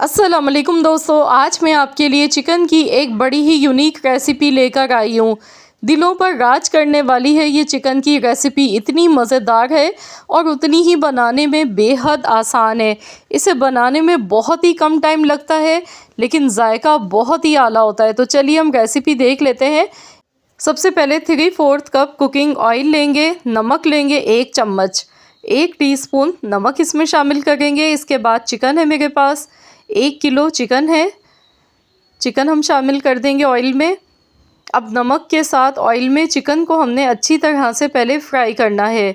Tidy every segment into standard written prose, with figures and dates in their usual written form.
अस्सलाम वालेकुम दोस्तों, आज मैं आपके लिए चिकन की एक बड़ी ही यूनिक रेसिपी लेकर आई हूँ। दिलों पर राज करने वाली है ये चिकन की रेसिपी। इतनी मज़ेदार है और उतनी ही बनाने में बेहद आसान है। इसे बनाने में बहुत ही कम टाइम लगता है, लेकिन जायका बहुत ही आला होता है। तो चलिए हम रेसिपी देख लेते हैं। सबसे पहले 3/4 कप कुकिंग ऑयल लेंगे। नमक लेंगे 1 चम्मच, 1 टीस्पून नमक इसमें शामिल करेंगे। इसके बाद चिकन है मेरे पास, 1 किलो चिकन है। चिकन हम शामिल कर देंगे ऑयल में। अब नमक के साथ ऑयल में चिकन को हमने अच्छी तरह से पहले फ्राई करना है।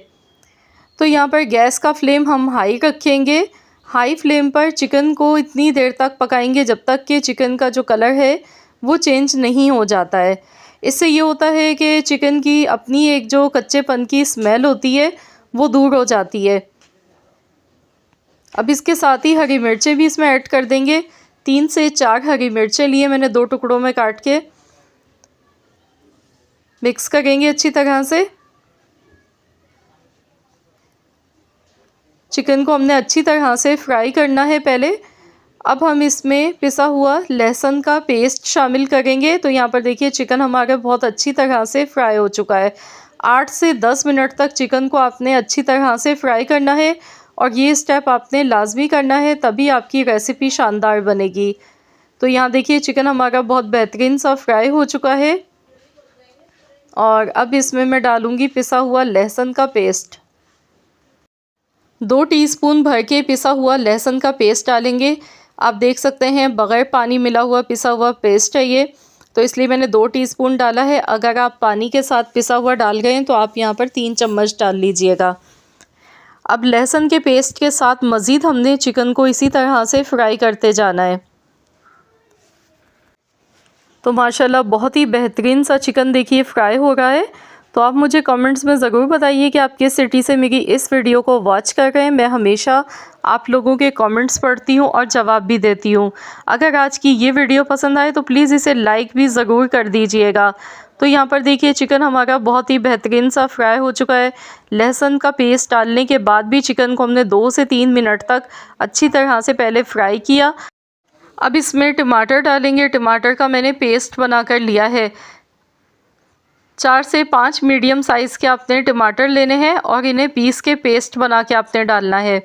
तो यहाँ पर गैस का फ्लेम हम हाई रखेंगे। हाई फ्लेम पर चिकन को इतनी देर तक पकाएंगे जब तक कि चिकन का जो कलर है वो चेंज नहीं हो जाता है। इससे ये होता है कि चिकन की अपनी एक जो कच्चेपन की स्मेल होती है वो दूर हो जाती है। अब इसके साथ ही हरी मिर्चें भी इसमें ऐड कर देंगे। 3 से 4 हरी मिर्चें लिए मैंने 2 टुकड़ों में काट के। मिक्स करेंगे अच्छी तरह से। चिकन को हमने अच्छी तरह से फ्राई करना है पहले। अब हम इसमें पिसा हुआ लहसुन का पेस्ट शामिल करेंगे। तो यहाँ पर देखिए चिकन हमारा बहुत अच्छी तरह से फ्राई हो चुका है। 8 से 10 मिनट तक चिकन को आपने अच्छी तरह से फ्राई करना है और ये स्टेप आपने लाजमी करना है, तभी आपकी रेसिपी शानदार बनेगी। तो यहाँ देखिए चिकन हमारा बहुत बेहतरीन सा फ्राई हो चुका है और अब इसमें मैं डालूँगी पिसा हुआ लहसुन का पेस्ट। 2 टीस्पून भर के पिसा हुआ लहसुन का पेस्ट डालेंगे। आप देख सकते हैं बग़ैर पानी मिला हुआ पिसा हुआ पेस्ट है ये, तो इसलिए मैंने 2 टीस्पून डाला है। अगर आप पानी के साथ पिसा हुआ डाल गए हैं तो आप यहाँ पर 3 चम्मच डाल लीजिएगा। अब लहसुन के पेस्ट के साथ मज़ीद हमने चिकन को इसी तरह से फ्राई करते जाना है। तो माशाल्लाह बहुत ही बेहतरीन सा चिकन देखिए फ्राई हो रहा है। तो आप मुझे कमेंट्स में ज़रूर बताइए कि आप किस सिटी से मेरी इस वीडियो को वॉच कर रहे हैं। मैं हमेशा आप लोगों के कमेंट्स पढ़ती हूँ और जवाब भी देती हूँ। अगर आज की ये वीडियो पसंद आए तो प्लीज़ इसे लाइक भी ज़रूर कर दीजिएगा। तो यहाँ पर देखिए चिकन हमारा बहुत ही बेहतरीन सा फ्राई हो चुका है। लहसुन का पेस्ट डालने के बाद भी चिकन को हमने 2 से 3 मिनट तक अच्छी तरह से पहले फ्राई किया। अब इसमें टमाटर डालेंगे। टमाटर का मैंने पेस्ट बना कर लिया है। 4 से 5 मीडियम साइज़ के आपने टमाटर लेने हैं और इन्हें पीस के पेस्ट बना के आपने डालना है।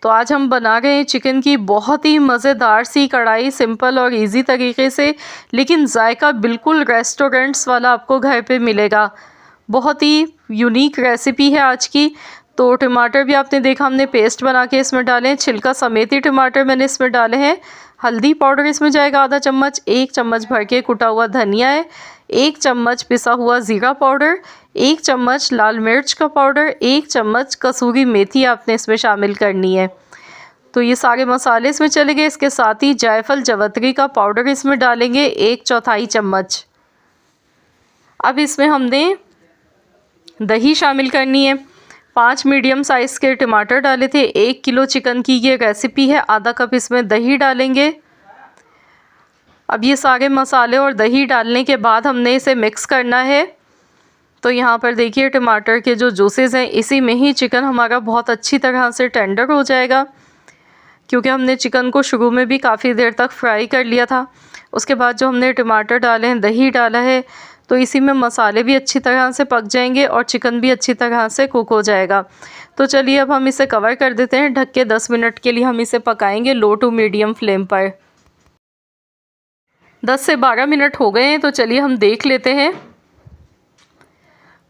तो आज हम बना रहे हैं चिकन की बहुत ही मज़ेदार सी कढ़ाई, सिंपल और इजी तरीके से, लेकिन जायका बिल्कुल रेस्टोरेंट्स वाला आपको घर पे मिलेगा। बहुत ही यूनिक रेसिपी है आज की। तो टमाटर भी आपने देखा हमने पेस्ट बना के इसमें डाले हैं, छिलका समेत ही टमाटर मैंने इसमें डाले हैं। हल्दी पाउडर इसमें जाएगा आधा चम्मच, 1 चम्मच भर के कुटा हुआ धनिया है, 1 चम्मच पिसा हुआ ज़ीरा पाउडर, 1 चम्मच लाल मिर्च का पाउडर, 1 चम्मच कसूरी मेथी आपने इसमें शामिल करनी है। तो ये सारे मसाले इसमें चले गए। इसके साथ ही जायफल जवतरी का पाउडर इसमें डालेंगे 1/4 चम्मच। अब इसमें हमने दही शामिल करनी है। 5 मीडियम साइज़ के टमाटर डाले थे। 1 किलो चिकन की ये रेसिपी है। आधा कप इसमें दही डालेंगे। अब ये सारे मसाले और दही डालने के बाद हमने इसे मिक्स करना है। तो यहाँ पर देखिए टमाटर के जो जूसेस हैं इसी में ही चिकन हमारा बहुत अच्छी तरह से टेंडर हो जाएगा, क्योंकि हमने चिकन को शुरू में भी काफ़ी देर तक फ्राई कर लिया था। उसके बाद जो हमने टमाटर डाले हैं, दही डाला है, तो इसी में मसाले भी अच्छी तरह से पक जाएंगे और चिकन भी अच्छी तरह से कुक हो जाएगा। तो चलिए अब हम इसे कवर कर देते हैं। ढक के 10 मिनट के लिए हम इसे पकाएंगे लो टू मीडियम फ्लेम पर। 10 से 12 मिनट हो गए हैं, तो चलिए हम देख लेते हैं।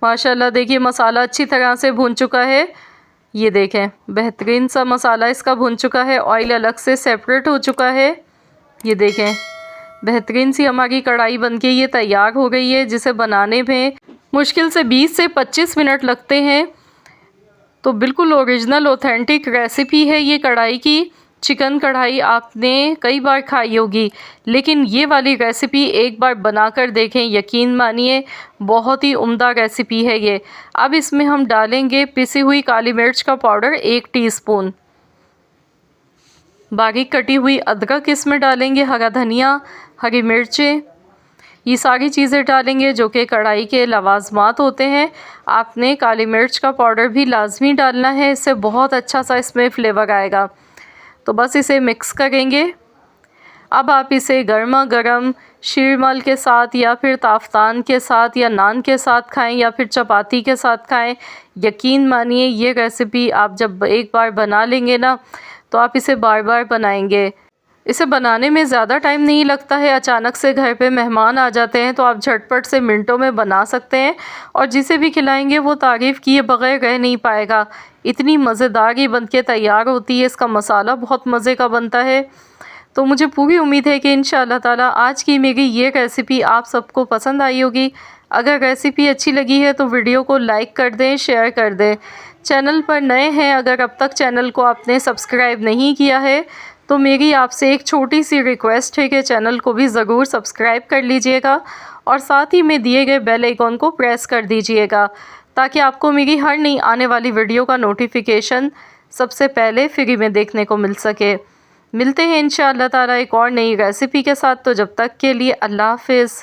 माशाल्लाह देखिए मसाला अच्छी तरह से भून चुका है। ये देखें बेहतरीन सा मसाला इसका भून चुका है। ऑयल अलग से सेपरेट हो चुका है। ये देखें बेहतरीन सी हमारी कढ़ाई बनके ये तैयार हो गई है, जिसे बनाने में मुश्किल से 20 से 25 मिनट लगते हैं। तो बिल्कुल ओरिजिनल ऑथेंटिक रेसिपी है ये कढ़ाई की। चिकन कढ़ाई आपने कई बार खाई होगी, लेकिन ये वाली रेसिपी एक बार बनाकर देखें, यकीन मानिए बहुत ही उम्दा रेसिपी है ये। अब इसमें हम डालेंगे पिसी हुई काली मिर्च का पाउडर 1 टीस्पून, बारीक कटी हुई अदरक इसमें डालेंगे, हरा धनिया, हरी मिर्चें, ये सारी चीज़ें डालेंगे जो कि कढ़ाई के लवाजमात होते हैं। आपने काली मिर्च का पाउडर भी लाजमी डालना है, इससे बहुत अच्छा सा इसमें फ्लेवर आएगा। तो बस इसे मिक्स करेंगे। अब आप इसे गर्मा गर्म शीरमाल के साथ या फिर ताफ्तान के साथ या नान के साथ खाएं या फिर चपाती के साथ खाएं। यकीन मानिए ये रेसिपी आप जब एक बार बना लेंगे ना तो आप इसे बार बार बनाएंगे। इसे बनाने में ज़्यादा टाइम नहीं लगता है। अचानक से घर पे मेहमान आ जाते हैं तो आप झटपट से मिनटों में बना सकते हैं और जिसे भी खिलाएंगे वो तारीफ़ किए बगैर रह नहीं पाएगा। इतनी मज़ेदार ये बन के तैयार होती है। इसका मसाला बहुत मज़े का बनता है। तो मुझे पूरी उम्मीद है कि इंशाअल्लाह ताला आज की मेरी ये रेसिपी आप सबको पसंद आई होगी। अगर रेसिपी अच्छी लगी है तो वीडियो को लाइक कर दें, शेयर कर दें। चैनल पर नए हैं, अगर अब तक चैनल को आपने सब्सक्राइब नहीं किया है तो मेरी आपसे एक छोटी सी रिक्वेस्ट है कि चैनल को भी ज़रूर सब्सक्राइब कर लीजिएगा और साथ ही में दिए गए बेल आइकॉन को प्रेस कर दीजिएगा ताकि आपको मेरी हर नई आने वाली वीडियो का नोटिफिकेशन सबसे पहले फ्री में देखने को मिल सके। मिलते हैं इंशाअल्लाह ताला एक और नई रेसिपी के साथ। तो जब तक के लिए अल्लाह हाफ़िज़।